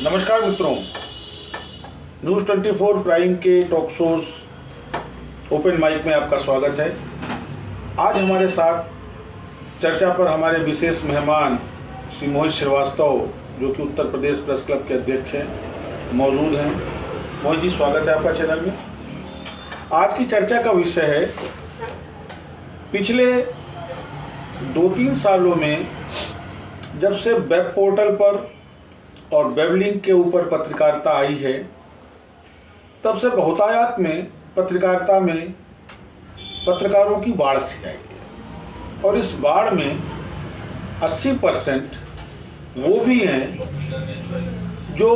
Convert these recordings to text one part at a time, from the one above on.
नमस्कार मित्रों, news 24 prime के टॉक शोज ओपन माइक में आपका स्वागत है। आज हमारे साथ चर्चा पर हमारे विशेष मेहमान श्री मोहित श्रीवास्तव, जो कि उत्तर प्रदेश प्रेस क्लब के अध्यक्ष हैं, मौजूद हैं। मोहित जी, स्वागत है आपका चैनल में। आज की चर्चा का विषय है, पिछले 2-3 सालों में जब से वेब पोर्टल पर और वेब लिंक के ऊपर पत्रकारिता आई है, तब से बहुतायत में पत्रकारिता में पत्रकारों की बाढ़ सी आई है। और इस बाढ़ में 80% वो भी हैं जो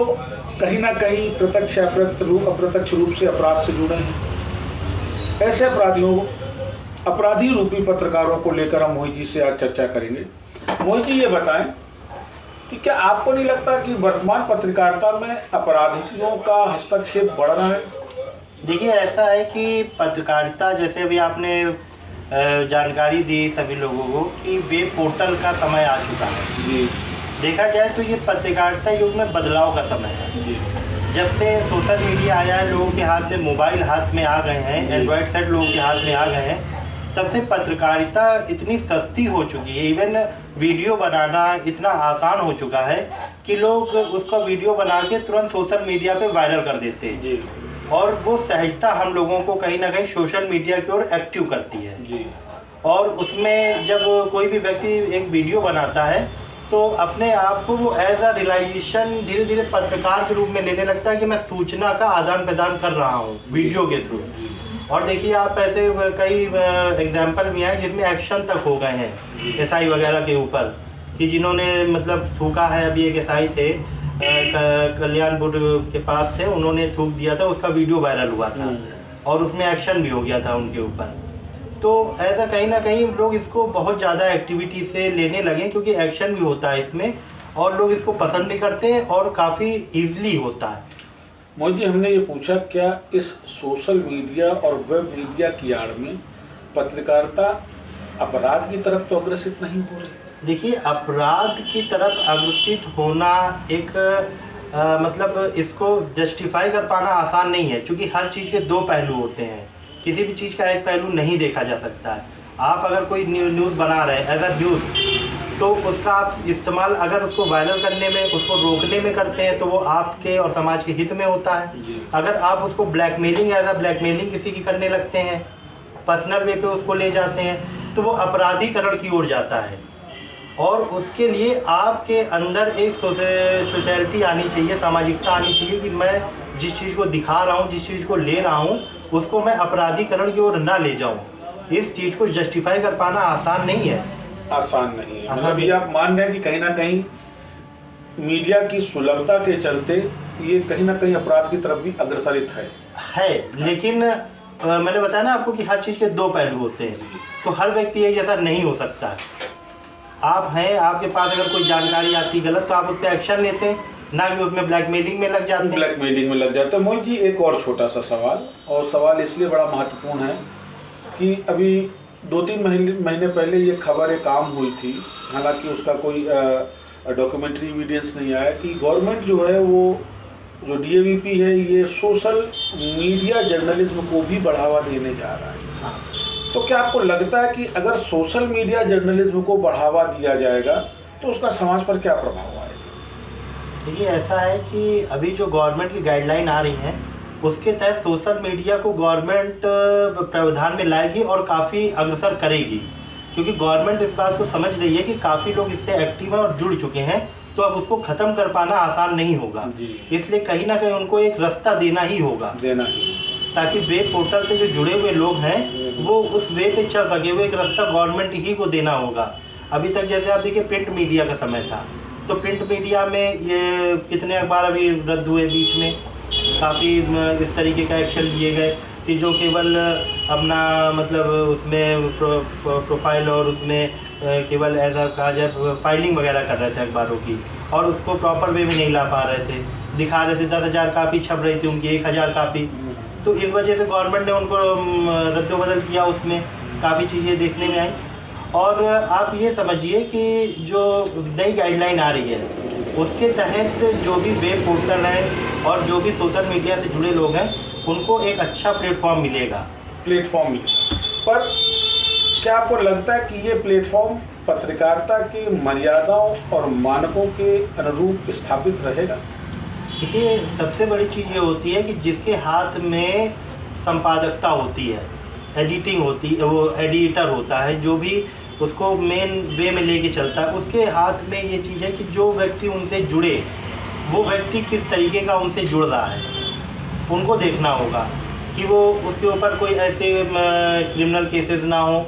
कहीं ना कहीं प्रत्यक्ष या अप्रत्यक्ष रूप से अपराध से जुड़े हैं। ऐसे अपराधी रूपी पत्रकारों को लेकर हम मोहित जी से आज चर्चा करेंगे। मोहित जी, ये बताएं कि क्या आपको नहीं लगता कि वर्तमान पत्रकारिता में अपराधियों का हस्तक्षेप बढ़ रहा है? देखिए, ऐसा है कि पत्रकारिता, जैसे अभी आपने जानकारी दी सभी लोगों को कि वेब पोर्टल का समय आ चुका है। जी। देखा जाए तो ये पत्रकारिता युग में बदलाव का समय है। जी। जब से सोशल मीडिया आया है, लोगों के हाथ में मोबाइल हाथ में आ गए हैं, एंड्रॉयड सेट लोगों के हाथ में आ गए हैं, तब से पत्रकारिता इतनी सस्ती हो चुकी है। इवन वीडियो बनाना इतना आसान हो चुका है कि लोग उसका वीडियो बना के तुरंत सोशल मीडिया पे वायरल कर देते हैं। जी। और वो सहजता हम लोगों को कहीं ना कहीं सोशल मीडिया की ओर एक्टिव करती है। जी। और उसमें जब कोई भी व्यक्ति एक वीडियो बनाता है तो अपने आप को वो एज अ रियलाइजेशन धीरे धीरे पत्रकार के रूप में लेने लगता है कि मैं सूचना का आदान प्रदान कर रहा हूँ वीडियो के थ्रू। और देखिए, आप ऐसे कई एग्जाम्पल भी हैं जिसमें एक्शन तक हो गए हैं एसआई वगैरह के ऊपर, कि जिन्होंने मतलब थूका है। अभी एक एसआई थे कल्याणपुर के पास थे, उन्होंने थूक दिया था, उसका वीडियो वायरल हुआ था और उसमें एक्शन भी हो गया था उनके ऊपर। तो ऐसा कहीं ना कहीं लोग इसको बहुत ज़्यादा एक्टिविटी से लेने लगे, क्योंकि एक्शन भी होता है इसमें और लोग इसको पसंद भी करते हैं और काफ़ी ईजिली होता है। मोहित जी, हमने ये पूछा, क्या इस सोशल मीडिया और वेब मीडिया की आड़ में पत्रकारिता अपराध की तरफ तो अग्रसित नहीं हो रही? देखिए, अपराध की तरफ अग्रसित होना एक मतलब इसको जस्टिफाई कर पाना आसान नहीं है, क्योंकि हर चीज़ के दो पहलू होते हैं। किसी भी चीज़ का एक पहलू नहीं देखा जा सकता है। आप अगर कोई न्यूज़ बना रहे हैं एज अ न्यूज़, तो उसका आप इस्तेमाल अगर उसको वायरल करने में, उसको रोकने में करते हैं तो वो आपके और समाज के हित में होता है। अगर आप उसको ब्लैकमेलिंग एज अ ब्लैकमेलिंग किसी की करने लगते हैं, पर्सनल वे पे उसको ले जाते हैं, तो वो अपराधीकरण की ओर जाता है। और उसके लिए आपके अंदर एक सोशैलिटी आनी चाहिए, सामाजिकता आनी चाहिए कि मैं जिस चीज़ को दिखा रहा हूँ, जिस चीज़ को ले रहा हूँ, उसको मैं अपराधीकरण की ओर ना ले जाऊँ। इस चीज़ को जस्टिफाई कर पाना आसान नहीं है। आसान नहीं है। मतलब ये आप मान रहे हैं कि कहीं ना कहीं मीडिया की सुलभता के चलते ये कहीं ना कहीं अपराध की तरफ भी अग्रसरित है। लेकिन मैंने बताया ना आपको कि हर चीज़ के दो पहलू होते हैं, तो हर व्यक्ति एक जैसा नहीं हो सकता है। आप हैं, आपके पास अगर कोई जानकारी आती गलत, तो आप उस पर एक्शन लेते हैं, ना कि उसमें ब्लैकमेलिंग में लग जाते हैं। ब्लैकमेलिंग में लग जाता है। मोहित जी, एक और छोटा सा सवाल, और सवाल इसलिए बड़ा महत्वपूर्ण है कि अभी 2-3 महीने पहले ये खबर एक आम हुई थी, हालांकि उसका कोई डॉक्यूमेंट्री एविडेंस नहीं आया, कि गवर्नमेंट जो है, वो जो डीएवीपी है, ये सोशल मीडिया जर्नलिज्म को भी बढ़ावा देने जा रहा है। तो क्या आपको लगता है कि अगर सोशल मीडिया जर्नलिज्म को बढ़ावा दिया जाएगा तो उसका समाज पर क्या प्रभाव आएगा? देखिए, ऐसा है कि अभी जो गवर्नमेंट की गाइडलाइन आ रही हैं, उसके तहत सोशल मीडिया को गवर्नमेंट प्रावधान में लाएगी और काफ़ी अग्रसर करेगी, क्योंकि गवर्नमेंट इस बात को समझ रही है कि काफ़ी लोग इससे एक्टिव हैं और जुड़ चुके हैं, तो अब उसको ख़त्म कर पाना आसान नहीं होगा। इसलिए कहीं ना कहीं उनको एक रास्ता देना ही होगा, ताकि वेब पोर्टल से जो जुड़े हुए लोग हैं वो उस वे पे चल सके। वो एक रास्ता गवर्नमेंट ही को देना होगा। अभी तक जैसे आप देखिए, प्रिंट मीडिया का समय था, तो प्रिंट मीडिया में ये कितने अखबार अभी रद्द हुए बीच में, काफ़ी इस तरीके का एक्शन लिए गए कि जो केवल अपना मतलब उसमें प्रोफाइल और उसमें केवल ऐसा कहा जाए फाइलिंग वगैरह कर रहे थे अखबारों की, और उसको प्रॉपर वे में नहीं ला पा रहे थे, दिखा रहे थे 10,000 कापी छप रही थी उनकी, 1,000 कापी। तो इस वजह से गवर्नमेंट ने उनको रद्दोबदल किया, उसमें काफ़ी चीज़ें देखने में आई। और आप ये समझिए कि जो नई गाइडलाइन आ रही है उसके तहत जो भी वेब पोर्टल है और जो भी सोशल मीडिया से जुड़े लोग हैं उनको एक अच्छा प्लेटफॉर्म मिलेगा। पर क्या आपको लगता है कि ये प्लेटफॉर्म पत्रकारिता की मर्यादाओं और मानकों के अनुरूप स्थापित रहेगा? देखिए, सबसे बड़ी चीज़ ये होती है कि जिसके हाथ में संपादकता होती है, एडिटिंग होती है, वो एडिटर होता है, जो भी उसको मेन वे में लेके चलता है, उसके हाथ में ये चीज़ है कि जो व्यक्ति उनसे जुड़े वो व्यक्ति किस तरीके का उनसे जुड़ रहा है, उनको देखना होगा कि वो उसके ऊपर कोई ऐसे क्रिमिनल केसेस ना हो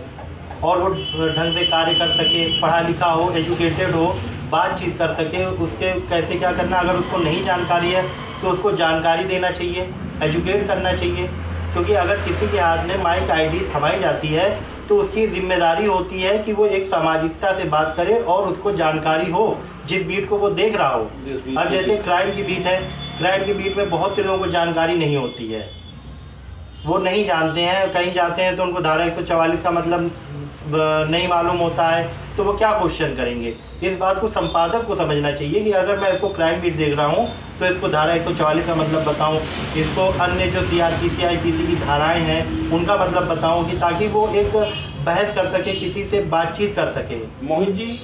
और वो ढंग से कार्य कर सके, पढ़ा लिखा हो, एजुकेटेड हो, बातचीत कर सके, उसके कैसे क्या करना, अगर उसको नहीं जानकारी है तो उसको जानकारी देना चाहिए, एजुकेट करना चाहिए। क्योंकि अगर किसी के हाथ में माइक आईडी थमाई जाती है तो उसकी जिम्मेदारी होती है कि वो एक सामाजिकता से बात करे और उसको जानकारी हो जिस बीट को वो देख रहा हो। अब जैसे क्राइम की बीट है, क्राइम की बीट में बहुत से लोगों को जानकारी नहीं होती है, वो नहीं जानते हैं, कहीं जाते हैं तो उनको धारा 144 का मतलब नहीं मालूम होता है, तो वो क्या क्वेश्चन करेंगे। इस बात को संपादक को समझना चाहिए कि अगर मैं इसको क्राइम बीट देख रहा हूँ तो इसको धारा 144 का मतलब बताऊँ, इसको अन्य जो CRPC IPC की धाराएं हैं उनका मतलब बताऊँ, कि ताकि वो एक बहस कर सके, किसी से बातचीत कर सके। मोहित जी,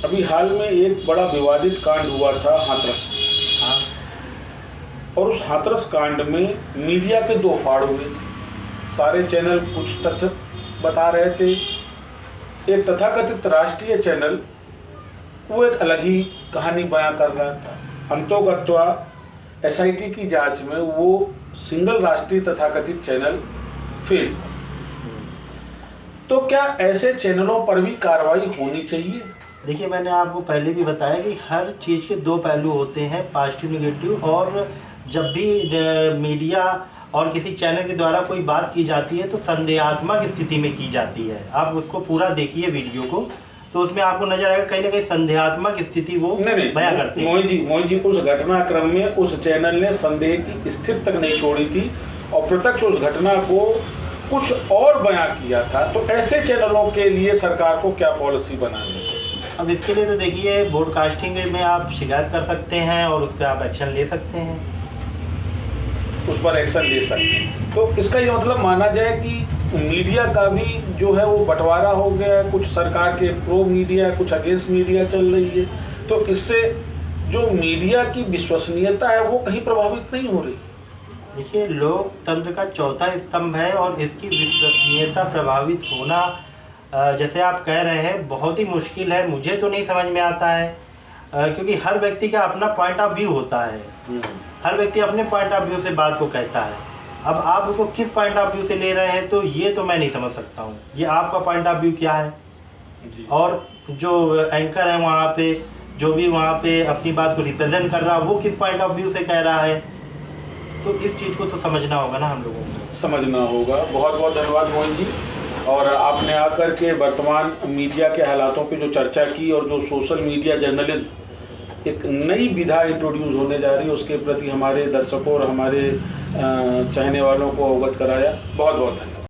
अभी हाल में एक बड़ा विवादित कांड हुआ था हाथरस में। हाँ, और उस हाथरस कांड में मीडिया के दो फाड़ हुए। सारे चैनल कुछ तथ्य बता रहे थे, एक तथाकथित राष्ट्रीय चैनल वो एक अलग ही कहानी बयां कर रहा था। अंतोगत्वा SIT की जांच में वो सिंगल राष्ट्रीय तथाकथित चैनल फेल। तो क्या ऐसे चैनलों पर भी कार्रवाई होनी चाहिए? देखिए, मैंने आपको पहले भी बताया कि हर चीज़ के दो पहलू होते हैं, पॉजिटिव नेगेटिव। और जब भी मीडिया और किसी चैनल के द्वारा कोई बात की जाती है तो संदेहात्मक स्थिति में की जाती है। आप उसको पूरा देखिए वीडियो को, तो उसमें आपको नजर आएगा कहीं ना कहीं संदेहात्मक स्थिति वो बयां करते हैं। मोहित जी, उस घटनाक्रम में उस चैनल ने संदेह की स्थिति तक नहीं छोड़ी थी और प्रत्यक्ष उस घटना को कुछ और बयां किया था। तो ऐसे चैनलों के लिए सरकार को क्या पॉलिसी बनानी है? अब इसके लिए तो देखिए, ब्रॉडकास्टिंग में आप शिकायत कर सकते हैं और उस पर आप एक्शन ले सकते हैं, उस पर एक्शन ले सकते हैं। तो इसका ये मतलब माना जाए कि मीडिया का भी जो है वो बंटवारा हो गया है, कुछ सरकार के प्रो मीडिया, कुछ अगेंस्ट मीडिया चल रही है। तो इससे जो मीडिया की विश्वसनीयता है वो कहीं प्रभावित नहीं हो रही? देखिए, लोकतंत्र का चौथा स्तंभ है और इसकी विश्वसनीयता प्रभावित होना, जैसे आप कह रहे हैं, बहुत ही मुश्किल है। मुझे तो नहीं समझ में आता है, क्योंकि हर व्यक्ति का अपना पॉइंट ऑफ व्यू होता है, हर व्यक्ति अपने पॉइंट ऑफ व्यू से बात को कहता है। अब आप उसको किस पॉइंट ऑफ व्यू से ले रहे हैं तो ये तो मैं नहीं समझ सकता हूँ। ये आपका पॉइंट ऑफ व्यू क्या है जी। और जो एंकर है वहाँ पे, जो भी वहाँ पे अपनी बात को रिप्रेजेंट कर रहा है, वो किस पॉइंट ऑफ व्यू से कह रहा है। तो इस चीज़ को तो समझना होगा ना हम लोगों को, समझना होगा। बहुत बहुत धन्यवाद मोहित जी। और आपने आकर के वर्तमान मीडिया के हालातों पे जो चर्चा की और जो सोशल मीडिया जर्नलिज्म एक नई विधा इंट्रोड्यूस होने जा रही है उसके प्रति हमारे दर्शकों और हमारे चाहने वालों को अवगत कराया। बहुत बहुत धन्यवाद।